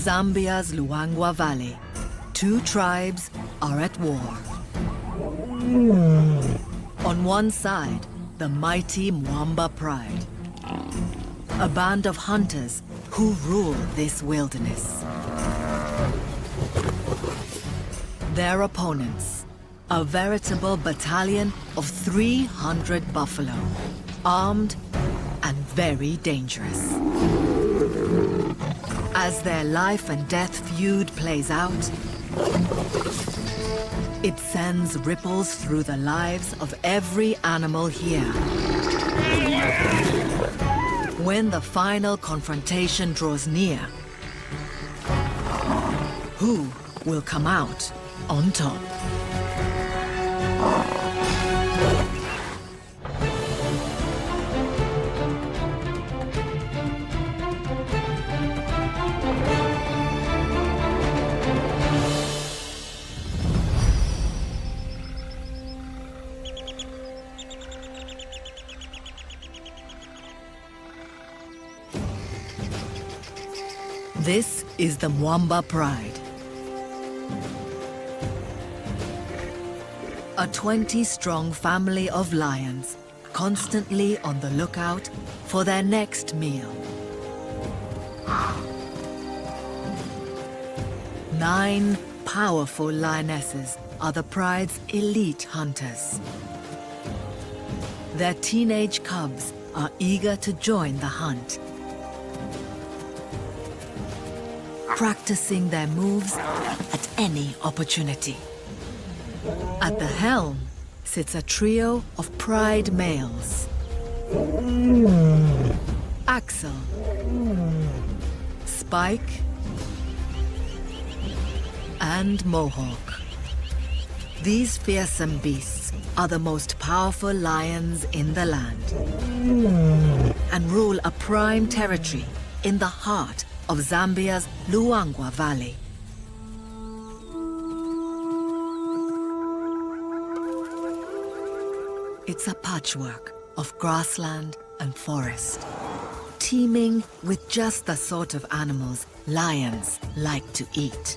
Zambia's Luangwa Valley, two tribes are at war. On one side, the mighty Mwamba Pride, a band of hunters who rule this wilderness. Their opponents, a veritable battalion of 300 buffalo, armed and very dangerous. As their life and death feud plays out, it sends ripples through the lives of every animal here. When the final confrontation draws near, who will come out on top? This is the Mwamba Pride. A 20-strong family of lions, constantly on the lookout for their next meal. 9 powerful lionesses are the pride's elite hunters. Their teenage cubs are eager to join the hunt, practicing their moves at any opportunity. At the helm sits a trio of pride males: Axel, Spike, and Mohawk. These fearsome beasts are the most powerful lions in the land and rule a prime territory in the heart of Zambia's Luangwa Valley. It's a patchwork of grassland and forest, teeming with just the sort of animals lions like to eat.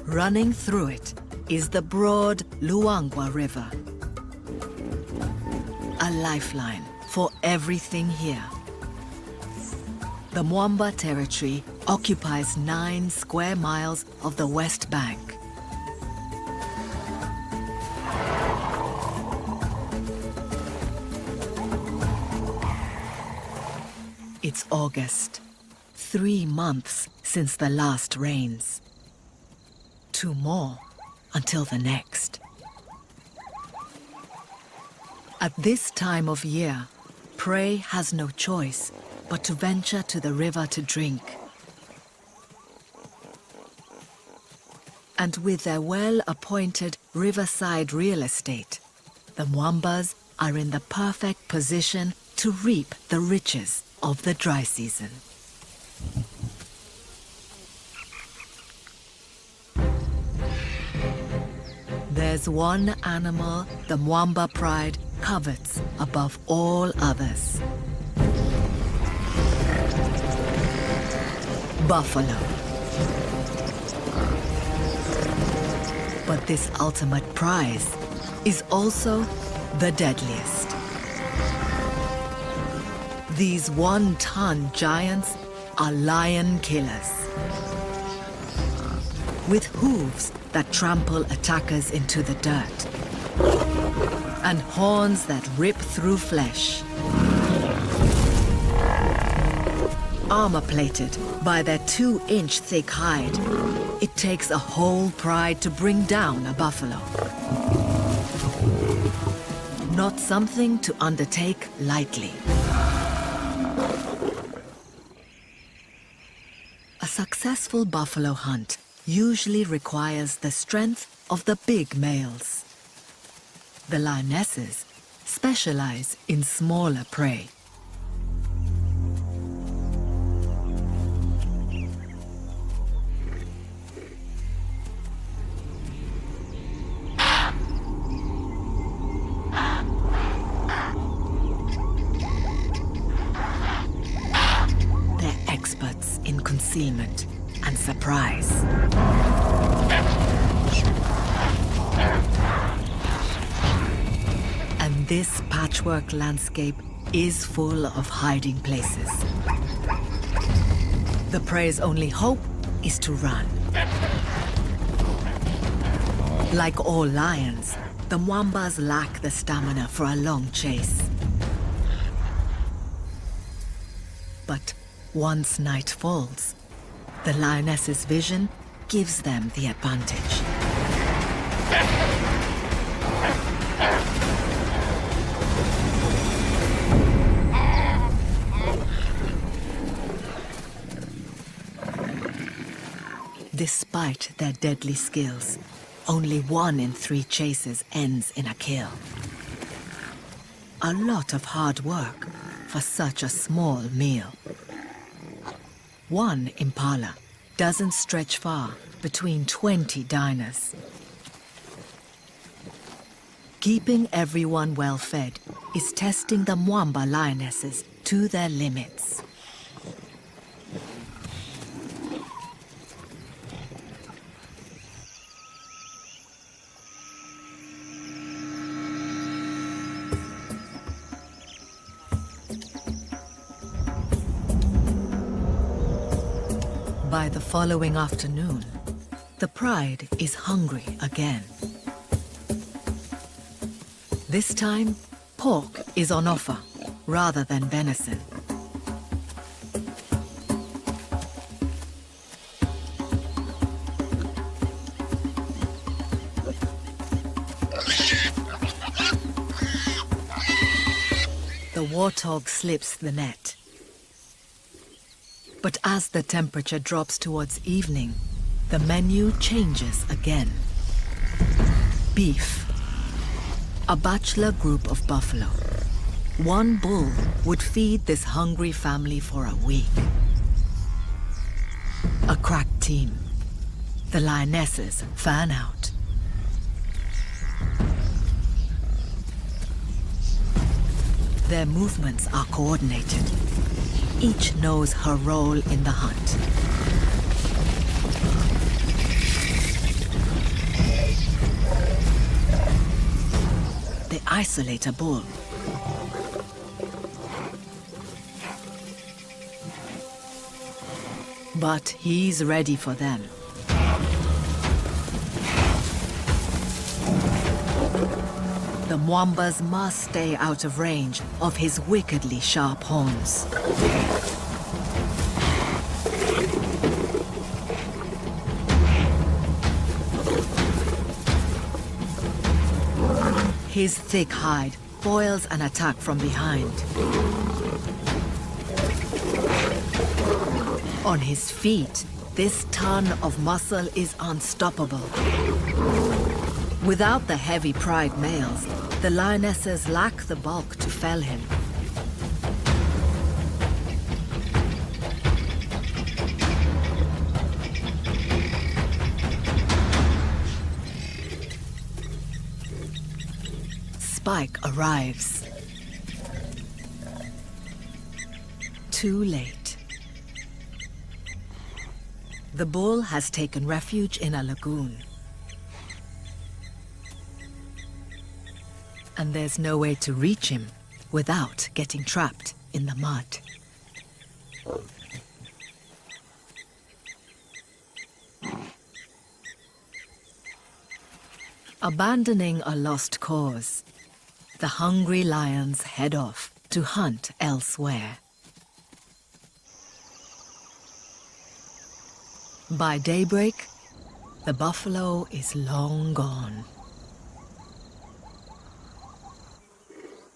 Running through it is the broad Luangwa River, a lifeline for everything here. The Mwamba territory occupies 9 square miles of the West Bank. It's August, 3 months since the last rains. 2 more until the next. At this time of year, prey has no choice but to venture to the river to drink. And with their well-appointed riverside real estate, the Mwambas are in the perfect position to reap the riches of the dry season. There's one animal the Mwamba Pride covets above all others: buffalo. But this ultimate prize is also the deadliest. These 1-ton giants are lion killers, with hooves that trample attackers into the dirt, and horns that rip through flesh. Armor-plated by their 2-inch thick hide, it takes a whole pride to bring down a buffalo. Not something to undertake lightly. A successful buffalo hunt usually requires the strength of the big males. The lionesses specialize in smaller prey. concealment and surprise. And this patchwork landscape is full of hiding places. The prey's only hope is to run. Like all lions, the Mwambas lack the stamina for a long chase. But once night falls, the lioness's vision gives them the advantage. Despite their deadly skills, only 1 in 3 chases ends in a kill. A lot of hard work for such a small meal. One impala doesn't stretch far between 20 diners. Keeping everyone well fed is testing the Mwamba lionesses to their limits. By the following afternoon, the pride is hungry again. This time, pork is on offer rather than venison. The warthog slips the net. But as the temperature drops towards evening, the menu changes again. Beef. A bachelor group of buffalo. 1 bull would feed this hungry family for a week. A crack team. The lionesses fan out. Their movements are coordinated. Each knows her role in the hunt. They isolate a bull. But he's ready for them. The Mwambas must stay out of range of his wickedly sharp horns. His thick hide foils an attack from behind. On his feet, this ton of muscle is unstoppable. Without the heavy pride males, the lionesses lack the bulk to fell him. Spike arrives. Too late. The bull has taken refuge in a lagoon. And there's no way to reach him without getting trapped in the mud. Abandoning a lost cause, the hungry lions head off to hunt elsewhere. By daybreak, the buffalo is long gone.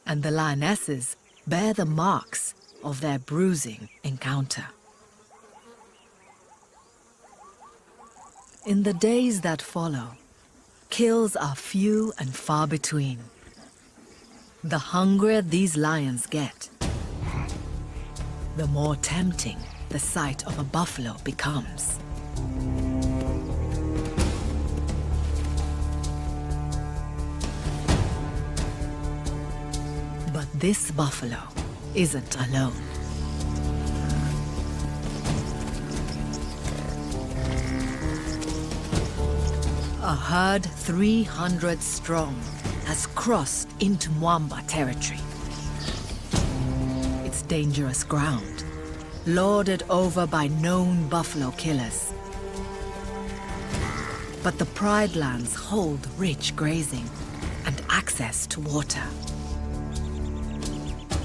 And the lionesses bear the marks of their bruising encounter. In the days that follow, kills are few and far between. The hungrier these lions get, the more tempting the sight of a buffalo becomes. But this buffalo isn't alone. A herd 300 strong has crossed into Mwamba territory. It's dangerous ground, lorded over by known buffalo killers. But the Pride lands hold rich grazing and access to water.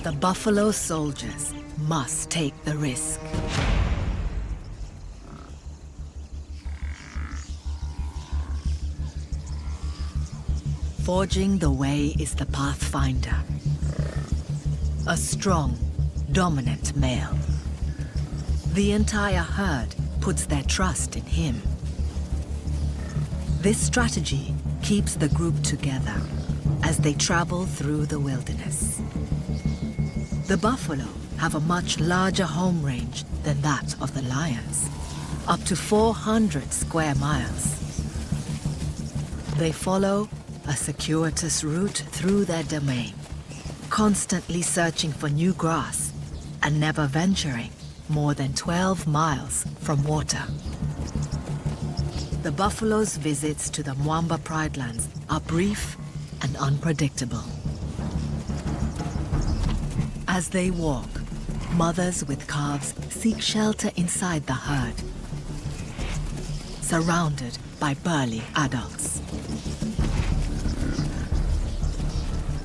The buffalo soldiers must take the risk. Forging the way is the Pathfinder. A strong, dominant male. The entire herd puts their trust in him. This strategy keeps the group together as they travel through the wilderness. The buffalo have a much larger home range than that of the lions, up to 400 square miles. They follow a circuitous route through their domain, constantly searching for new grass and never venturing more than 12 miles from water. The buffalo's visits to the Mwamba Pride lands are brief and unpredictable. As they walk, mothers with calves seek shelter inside the herd, surrounded by burly adults.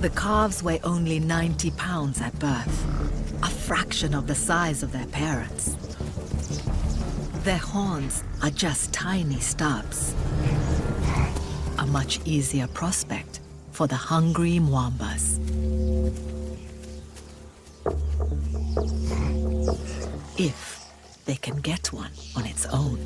The calves weigh only 90 pounds at birth, a fraction of the size of their parents. Their horns are just tiny stubs, a much easier prospect for the hungry Mwambas. If they can get one on its own.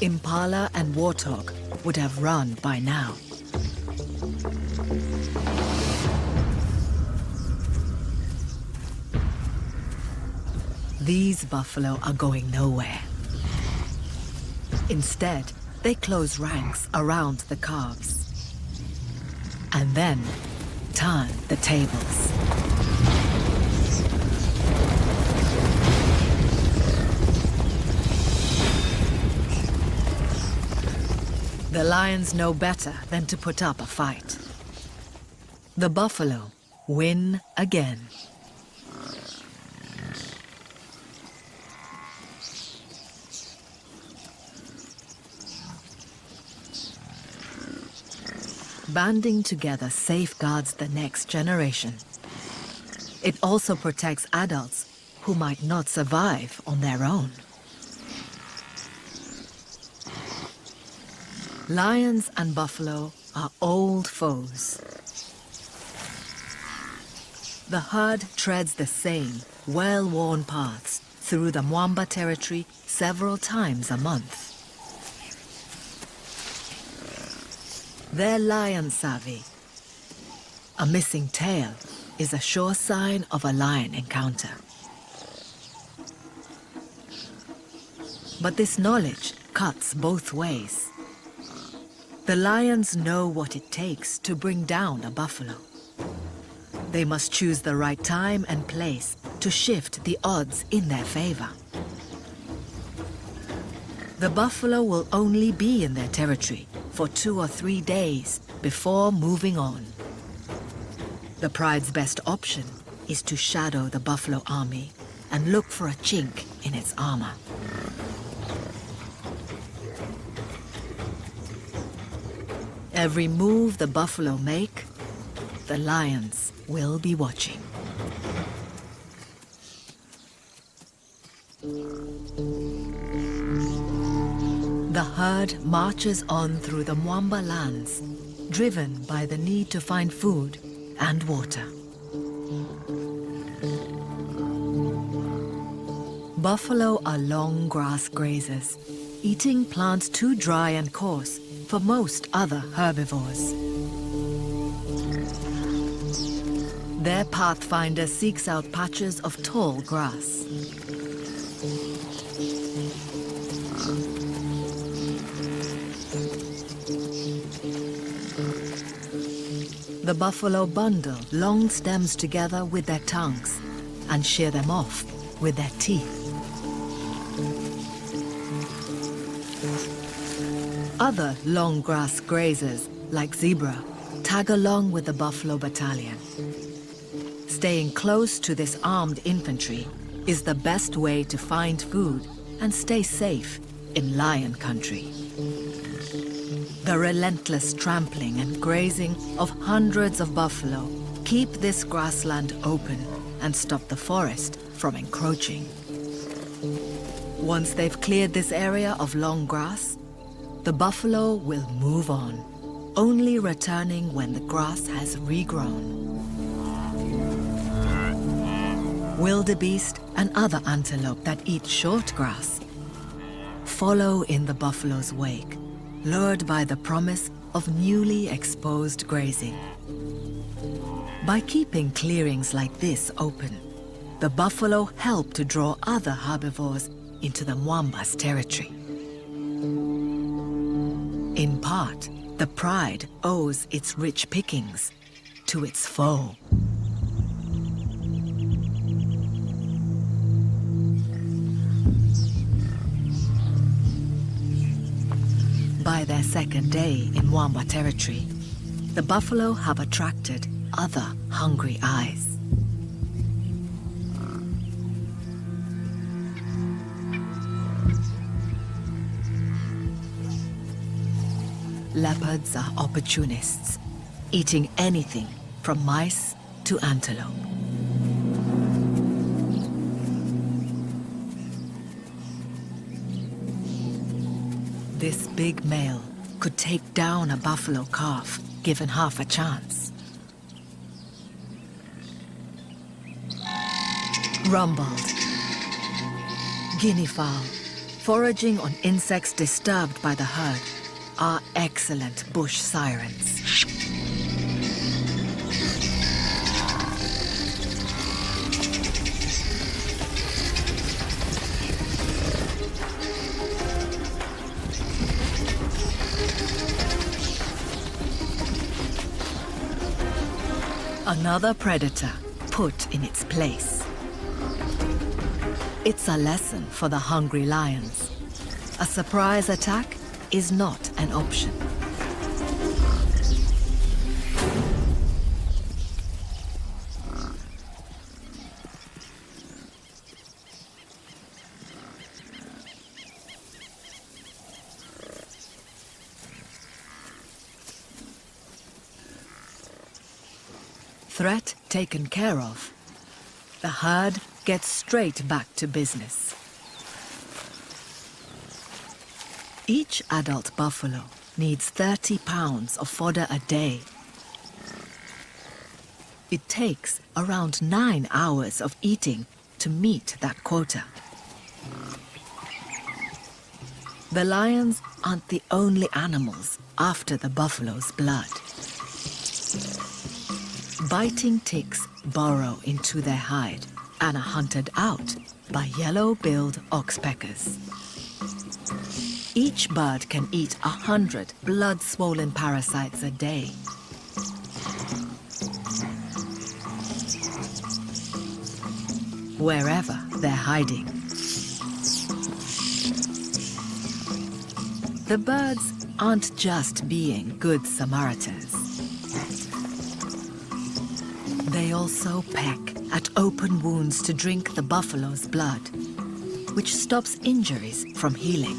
Impala and warthog would have run by now. These buffalo are going nowhere. Instead, they close ranks around the calves. And then turn the tables. The lions know better than to put up a fight. The buffalo win again. Banding together safeguards the next generation. It also protects adults who might not survive on their own. Lions and buffalo are old foes. The herd treads the same well-worn paths through the Mwamba territory several times a month. They're lion savvy. A missing tail is a sure sign of a lion encounter. But this knowledge cuts both ways. The lions know what it takes to bring down a buffalo. They must choose the right time and place to shift the odds in their favor. The buffalo will only be in their territory for 2 or 3 days before moving on. The Pride's best option is to shadow the buffalo army and look for a chink in its armor. Every move the buffalo make, the lions will be watching. The herd marches on through the Mwamba lands, driven by the need to find food and water. Buffalo are long grass grazers, eating plants too dry and coarse for most other herbivores. Their pathfinder seeks out patches of tall grass. The buffalo bundle long stems together with their tongues and shear them off with their teeth. Other long grass grazers, like zebra, tag along with the buffalo battalion. Staying close to this armed infantry is the best way to find food and stay safe in lion country. The relentless trampling and grazing of hundreds of buffalo keep this grassland open and stop the forest from encroaching. Once they've cleared this area of long grass, the buffalo will move on, only returning when the grass has regrown. Wildebeest and other antelope that eat short grass follow in the buffalo's wake, lured by the promise of newly exposed grazing. By keeping clearings like this open, the buffalo help to draw other herbivores into the Mwamba's territory. In part, the pride owes its rich pickings to its foe. By their second day in Mwamba territory, the buffalo have attracted other hungry eyes. Leopards are opportunists, eating anything from mice to antelope. This big male could take down a buffalo calf, given half a chance. Rumbled, guinea fowl, foraging on insects disturbed by the herd, are excellent bush sirens. Another predator put in its place. It's a lesson for the hungry lions. A surprise attack is not an option. Threat taken care of, the herd gets straight back to business. Each adult buffalo needs 30 pounds of fodder a day. It takes around 9 hours of eating to meet that quota. The lions aren't the only animals after the buffalo's blood. Biting ticks burrow into their hide and are hunted out by yellow-billed oxpeckers. Each bird can eat 100 blood-swollen parasites a day. Wherever they're hiding. The birds aren't just being good Samaritans. They also peck at open wounds to drink the buffalo's blood, which stops injuries from healing.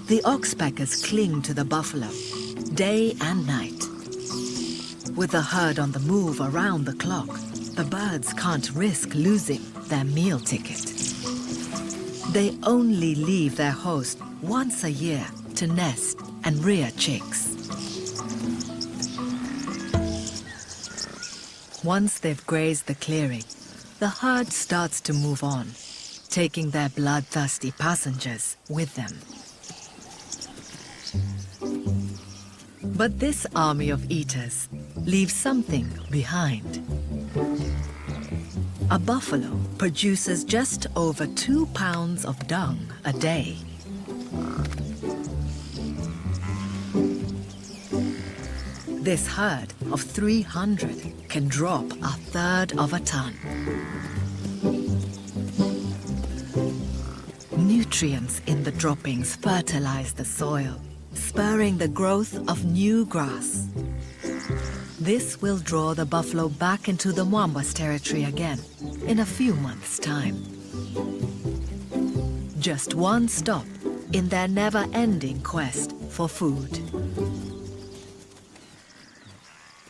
The oxpeckers cling to the buffalo, day and night. With the herd on the move around the clock, the birds can't risk losing their meal ticket. They only leave their host once a year to nest and rear chicks. Once they've grazed the clearing, the herd starts to move on, taking their bloodthirsty passengers with them. But this army of eaters leave something behind. A buffalo produces just over 2 pounds of dung a day. This herd of 300 can drop 1/3 of a ton. Nutrients in the droppings fertilize the soil, spurring the growth of new grass. This will draw the buffalo back into the Mwamba's territory again in a few months' time. Just one stop in their never-ending quest for food.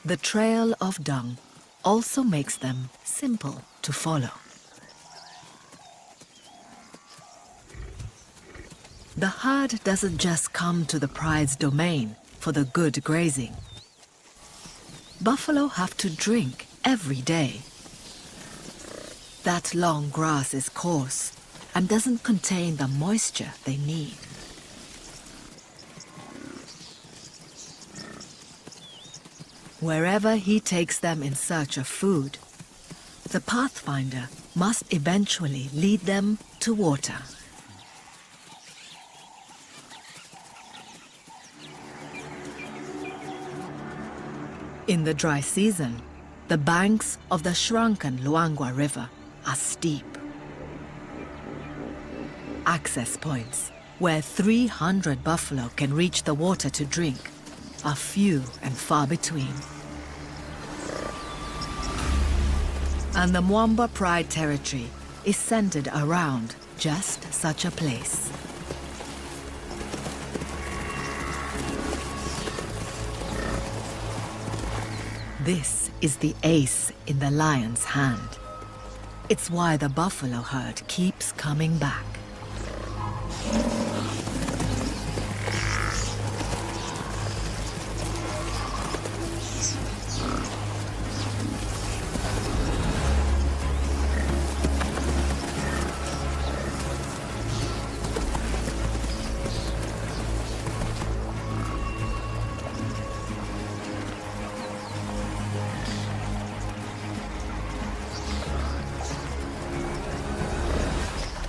The trail of dung also makes them simple to follow. The herd doesn't just come to the pride's domain for the good grazing. Buffalo have to drink every day. That long grass is coarse and doesn't contain the moisture they need. Wherever he takes them in search of food, the pathfinder must eventually lead them to water. In the dry season, the banks of the shrunken Luangwa River are steep. Access points where 300 buffalo can reach the water to drink are few and far between. And the Mwamba Pride territory is centered around just such a place. This is the ace in the lion's hand. It's why the buffalo herd keeps coming back.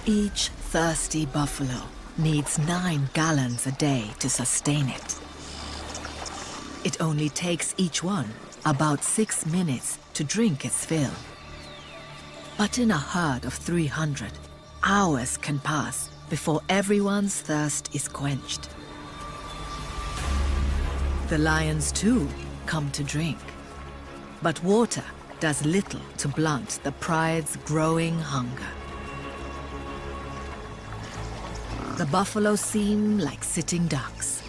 Each thirsty buffalo needs 9 gallons a day to sustain it. It only takes each one about 6 minutes to drink its fill. But in a herd of 300, hours can pass before everyone's thirst is quenched. The lions too come to drink. But water does little to blunt the pride's growing hunger. The buffalo seem like sitting ducks.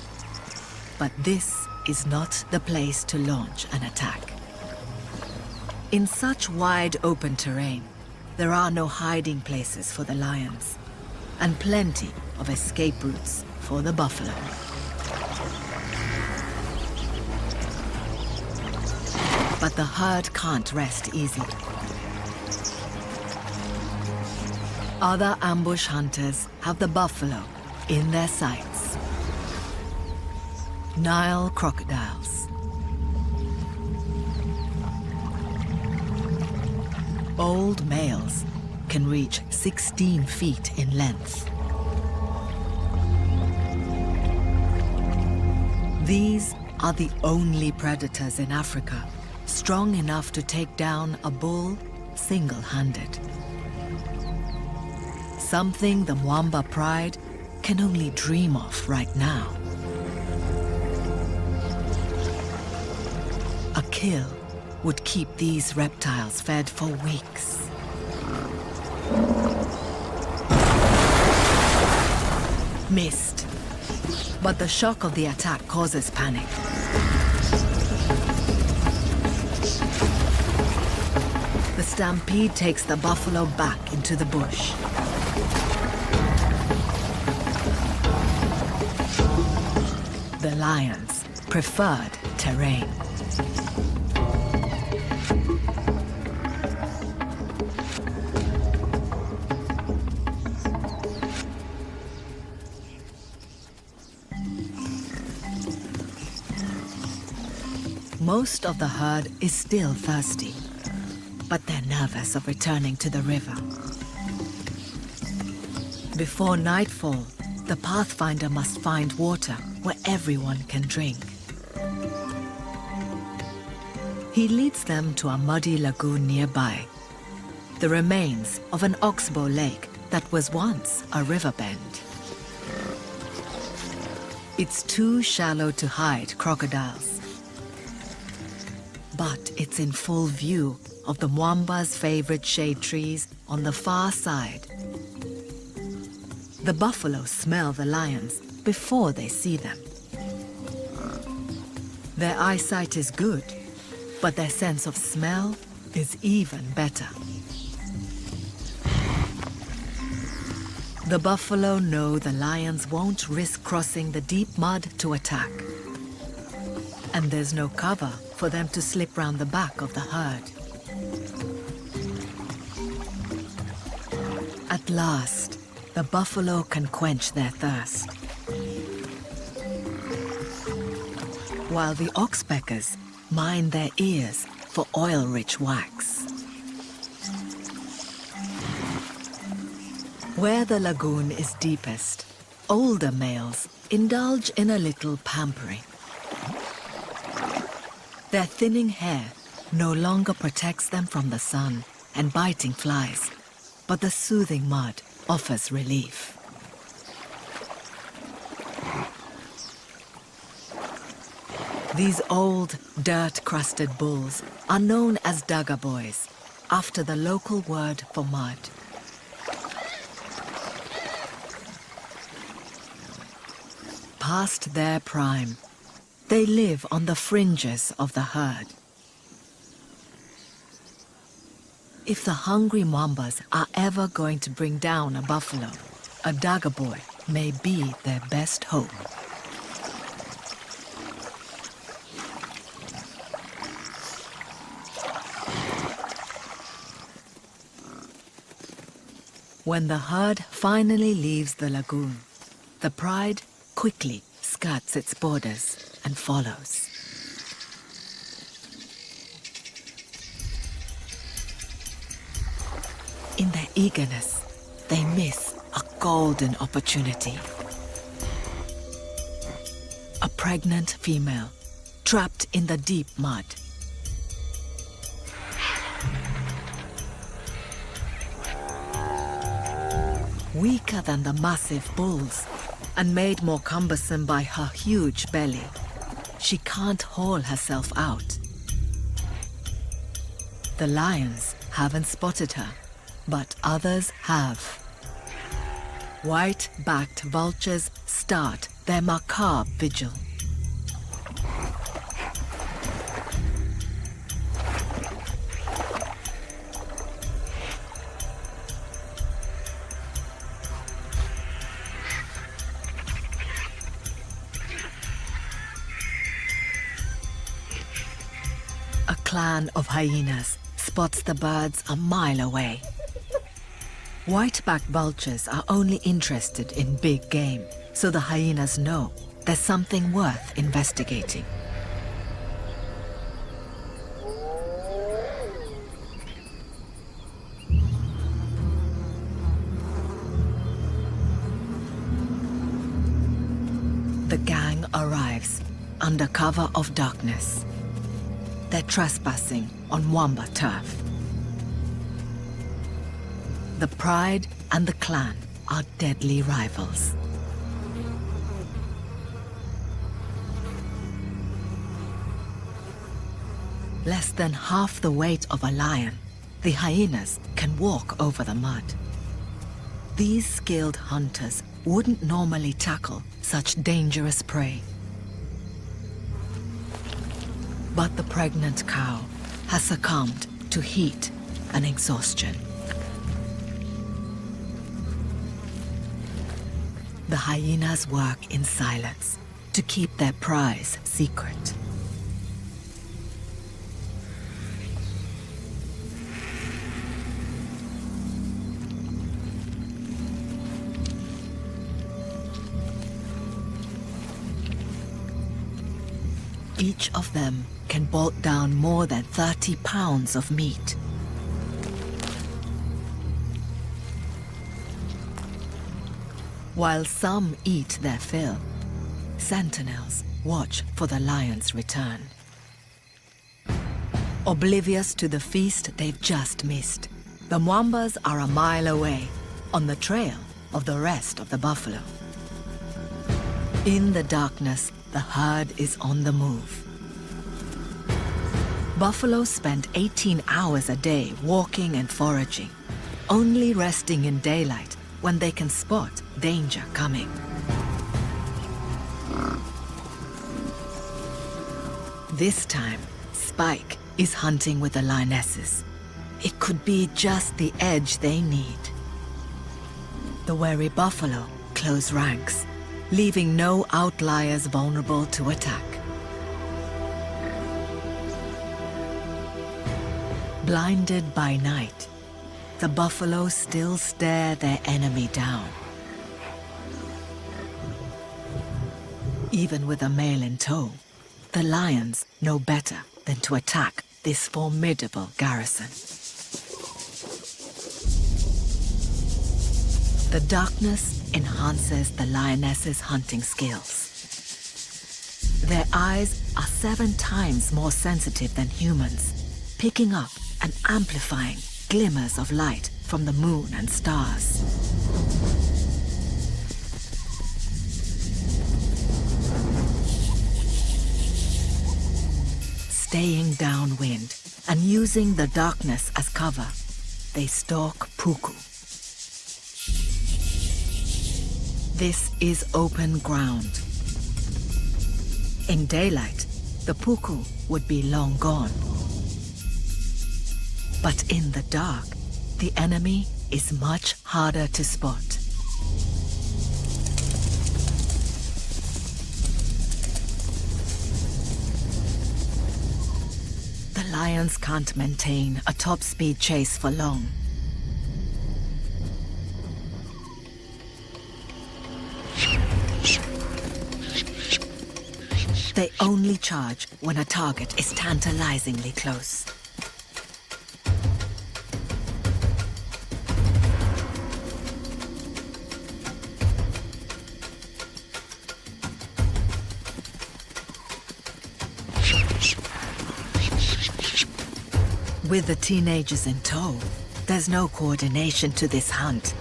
But this is not the place to launch an attack. In such wide open terrain, there are no hiding places for the lions, and plenty of escape routes for the buffalo. But the herd can't rest easy. Other ambush hunters have the buffalo in their sights. Nile crocodiles. Old males can reach 16 feet in length. These are the only predators in Africa strong enough to take down a bull single-handed. Something the Mwamba Pride can only dream of right now. A kill would keep these reptiles fed for weeks. Missed. But the shock of the attack causes panic. The stampede takes the buffalo back into the bush. The lion's preferred terrain. Most of the herd is still thirsty, but they're nervous of returning to the river. Before nightfall, the pathfinder must find water where everyone can drink. He leads them to a muddy lagoon nearby, the remains of an oxbow lake that was once a riverbend. It's too shallow to hide crocodiles, but it's in full view of the Mwamba's favorite shade trees on the far side. The buffalo smell the lions before they see them. Their eyesight is good, but their sense of smell is even better. The buffalo know the lions won't risk crossing the deep mud to attack. And there's no cover for them to slip round the back of the herd. At last, the buffalo can quench their thirst. While the oxpeckers mine their ears for oil-rich wax. Where the lagoon is deepest, older males indulge in a little pampering. Their thinning hair no longer protects them from the sun and biting flies, but the soothing mud offers relief. These old, dirt-crusted bulls are known as Daga boys, after the local word for mud. Past their prime, they live on the fringes of the herd. If the hungry Mwambas are ever going to bring down a buffalo, a Daga boy may be their best hope. When the herd finally leaves the lagoon, the pride quickly skirts its borders and follows. In their eagerness, they miss a golden opportunity. A pregnant female trapped in the deep mud. Weaker than the massive bulls, and made more cumbersome by her huge belly, she can't haul herself out. The lions haven't spotted her, but others have. White-backed vultures start their macabre vigil. A clan of hyenas spots the birds a mile away. White-backed vultures are only interested in big game, so the hyenas know there's something worth investigating. The gang arrives under cover of darkness. They're trespassing on Mwamba turf. The pride and the clan are deadly rivals. Less than half the weight of a lion, the hyenas can walk over the mud. These skilled hunters wouldn't normally tackle such dangerous prey. But the pregnant cow has succumbed to heat and exhaustion. The hyenas work in silence to keep their prize secret. Each of them can bolt down more than 30 pounds of meat. While some eat their fill, sentinels watch for the lion's return. Oblivious to the feast they've just missed, the Mwambas are a mile away, on the trail of the rest of the buffalo. In the darkness, the herd is on the move. Buffalo spend 18 hours a day walking and foraging, only resting in daylight when they can spot danger coming. This time, Spike is hunting with the lionesses. It could be just the edge they need. The wary buffalo close ranks, leaving no outliers vulnerable to attack. Blinded by night, the buffalo still stare their enemy down. Even with a male in tow, the lions know better than to attack this formidable garrison. The darkness enhances the lioness's hunting skills. Their eyes are 7 times more sensitive than humans, picking up and amplifying glimmers of light from the moon and stars. Staying downwind and using the darkness as cover, they stalk puku. This is open ground. In daylight, the puku would be long gone. But in the dark, the enemy is much harder to spot. The lions can't maintain a top-speed chase for long. They only charge when a target is tantalizingly close. With the teenagers in tow, there's no coordination to this hunt.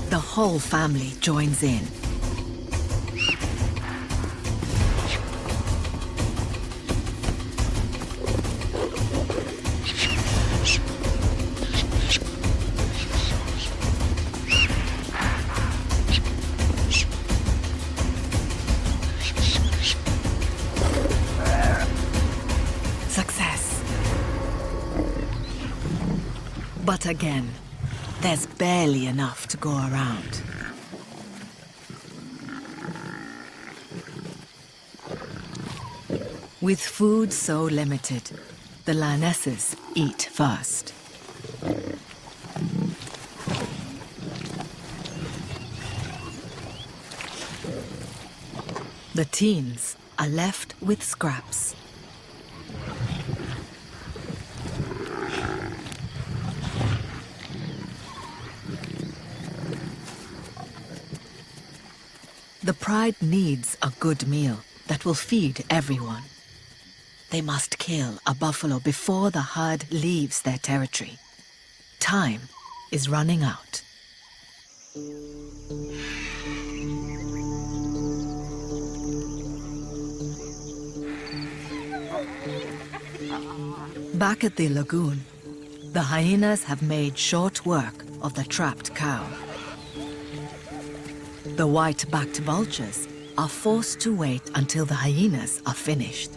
The whole family joins in. But again, there's barely enough to go around. With food so limited, the lionesses eat first. The teens are left with scraps. The pride needs a good meal that will feed everyone. They must kill a buffalo before the herd leaves their territory. Time is running out. Back at the lagoon, the hyenas have made short work of the trapped cow. The white-backed vultures are forced to wait until the hyenas are finished.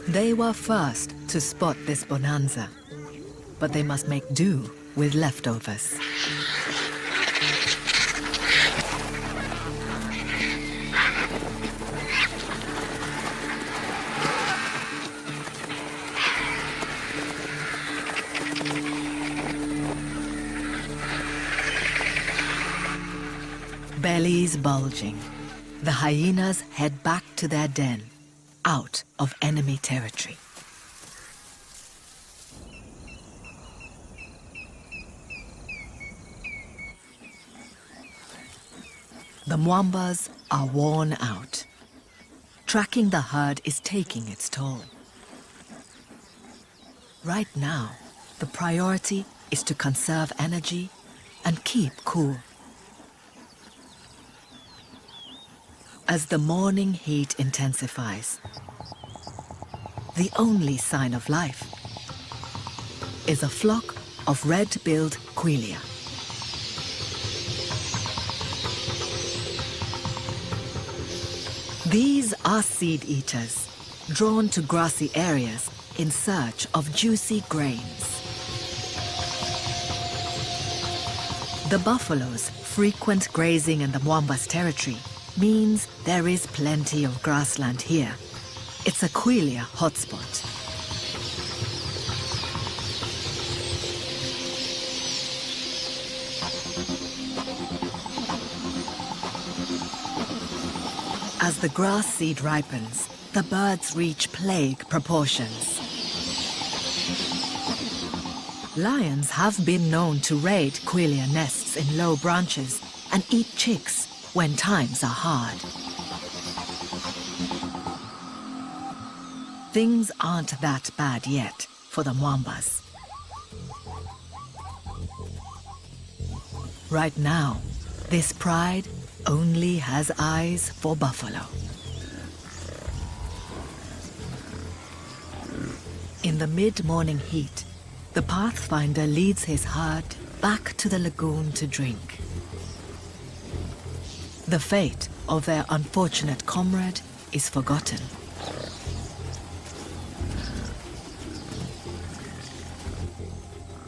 They were first to spot this bonanza, but they must make do with leftovers. bellies bulging, the hyenas head back to their den, out of enemy territory. The Mwambas are worn out. Tracking the herd is taking its toll. Right now, the priority is to conserve energy and keep cool. As the morning heat intensifies, the only sign of life is a flock of red-billed quelea. These are seed eaters, drawn to grassy areas in search of juicy grains. The buffalo's frequent grazing in the Mwamba's territory means there is plenty of grassland here. It's a quelea hotspot. As the grass seed ripens, the birds reach plague proportions. Lions have been known to raid quelea nests in low branches and eat chicks when times are hard. Things aren't that bad yet for the Mwambas. Right now, this pride only has eyes for buffalo. In the mid-morning heat, the pathfinder leads his herd back to the lagoon to drink. The fate of their unfortunate comrade is forgotten.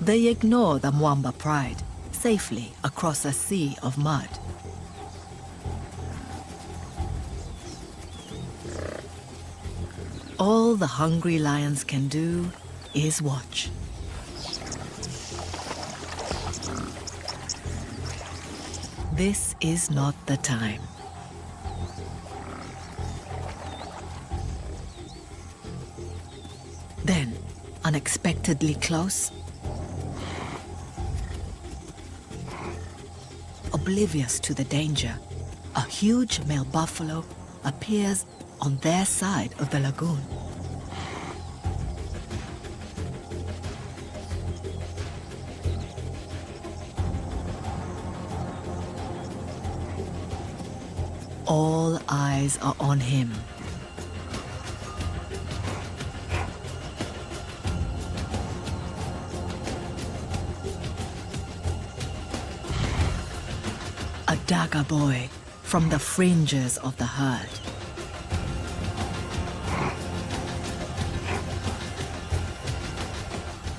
They ignore the Mwamba pride safely across a sea of mud. All the hungry lions can do is watch. This is not the time. Then, unexpectedly close, oblivious to the danger, a huge male buffalo appears on their side of the lagoon. All eyes are on him. A dagger boy from the fringes of the herd.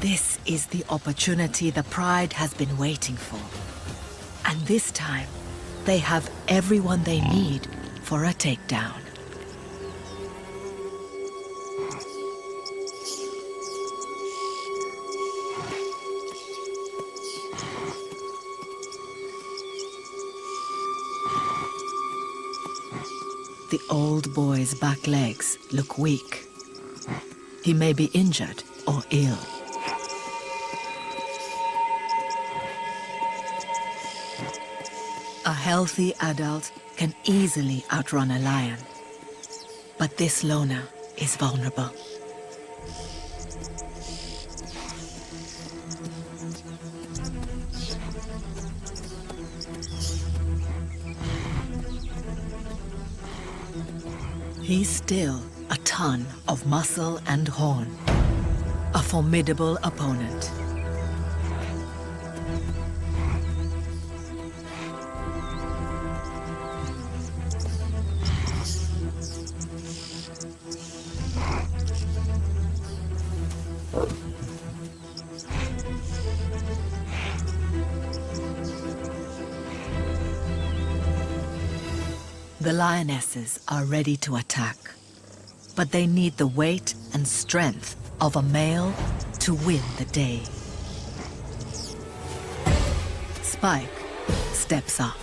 This is the opportunity the pride has been waiting for. And this time, they have everyone they need for a takedown. The old boy's back legs look weak. He may be injured or ill. A healthy adult can easily outrun a lion. But this loner is vulnerable. He's still a ton of muscle and horn, a formidable opponent. The lionesses are ready to attack, but they need the weight and strength of a male to win the day. Spike steps up.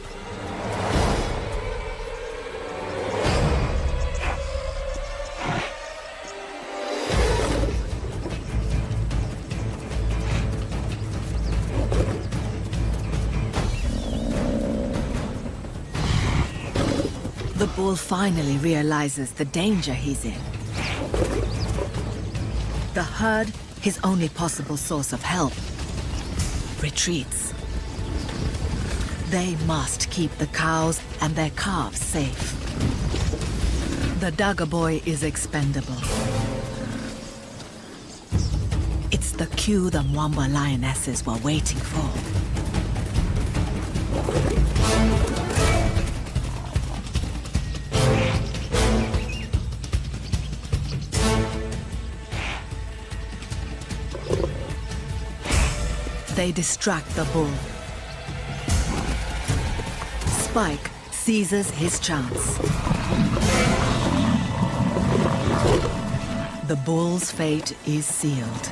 The bull finally realizes the danger he's in. The herd, his only possible source of help, retreats. They must keep the cows and their calves safe. The Dagger boy is expendable. It's the cue the Mwamba lionesses were waiting for. They distract the bull. Spike seizes his chance. The bull's fate is sealed.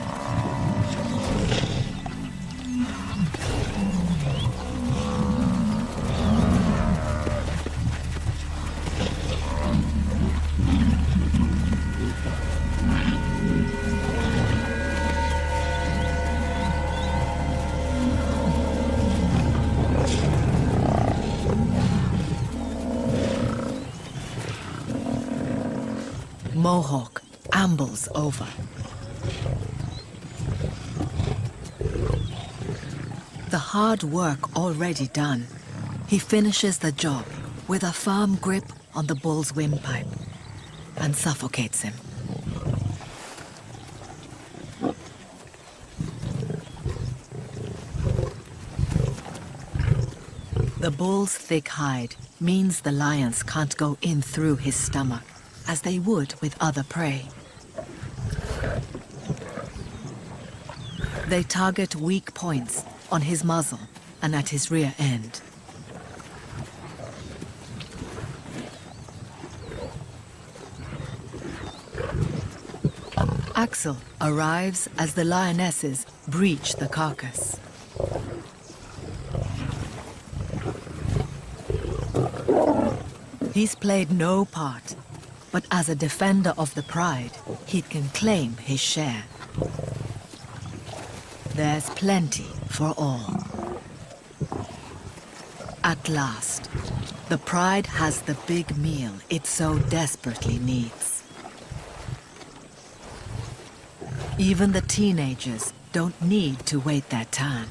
Mohawk ambles over. The hard work already done, he finishes the job with a firm grip on the bull's windpipe and suffocates him. The bull's thick hide means the lions can't go in through his stomach, as they would with other prey. They target weak points on his muzzle and at his rear end. Axel arrives as the lionesses breach the carcass. He's played no part, but as a defender of the pride, he can claim his share. There's plenty for all. At last, the pride has the big meal it so desperately needs. Even the teenagers don't need to wait their turn.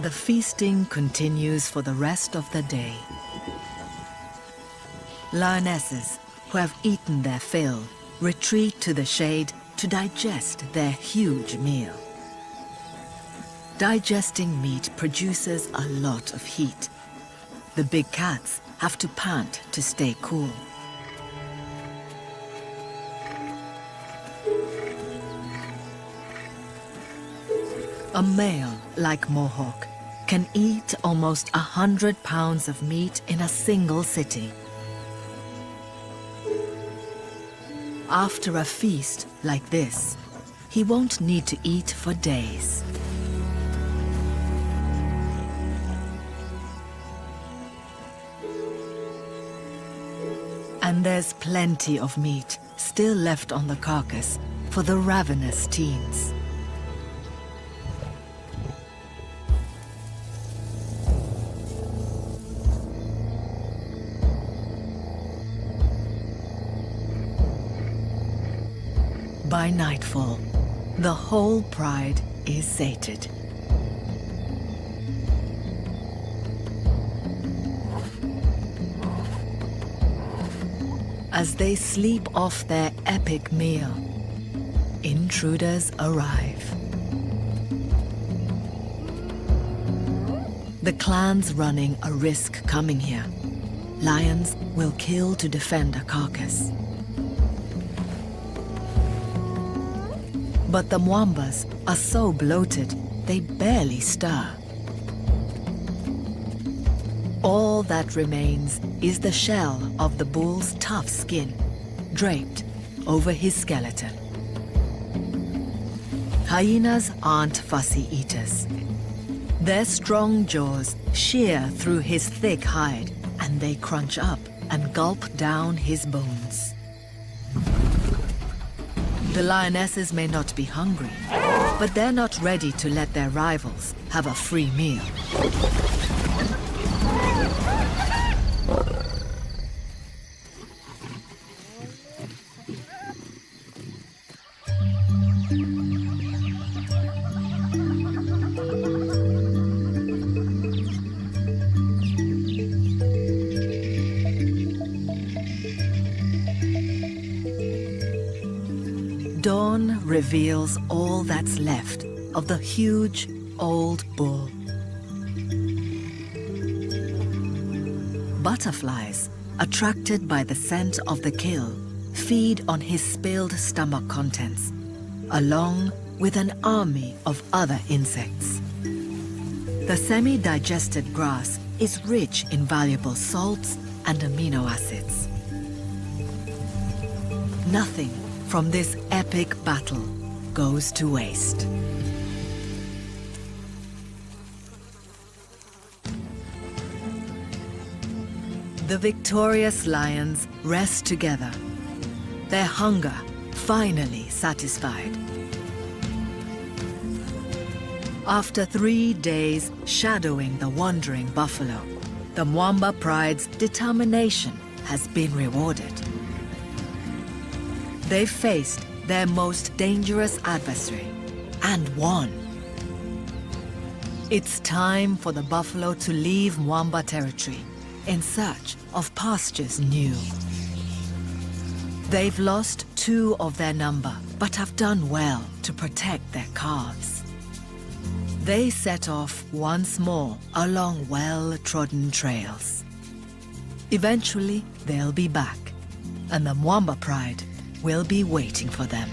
The feasting continues for the rest of the day. Lionesses who have eaten their fill retreat to the shade to digest their huge meal. Digesting meat produces a lot of heat. The big cats have to pant to stay cool. A male like Mohawk can eat almost 100 pounds of meat in a single sitting. After a feast like this, he won't need to eat for days. And there's plenty of meat still left on the carcass for the ravenous teens. By nightfall, the whole pride is sated. As they sleep off their epic meal, intruders arrive. The clan's running a risk coming here. Lions will kill to defend a carcass. But the Mwambas are so bloated, they barely stir. All that remains is the shell of the bull's tough skin, draped over his skeleton. Hyenas aren't fussy eaters. Their strong jaws shear through his thick hide, and they crunch up and gulp down his bones. The lionesses may not be hungry, but they're not ready to let their rivals have a free meal. Dawn reveals all that's left of the huge old bull. Butterflies, attracted by the scent of the kill, feed on his spilled stomach contents, along with an army of other insects. The semi-digested grass is rich in valuable salts and amino acids. Nothing from this epic battle goes to waste. The victorious lions rest together, their hunger finally satisfied. After 3 days shadowing the wandering buffalo, the Mwamba Pride's determination has been rewarded. They faced their most dangerous adversary and won. It's time for the buffalo to leave Mwamba territory in search of pastures new. They've lost 2 of their number, but have done well to protect their calves. They set off once more along well-trodden trails. Eventually, they'll be back, and the Mwamba Pride will be waiting for them.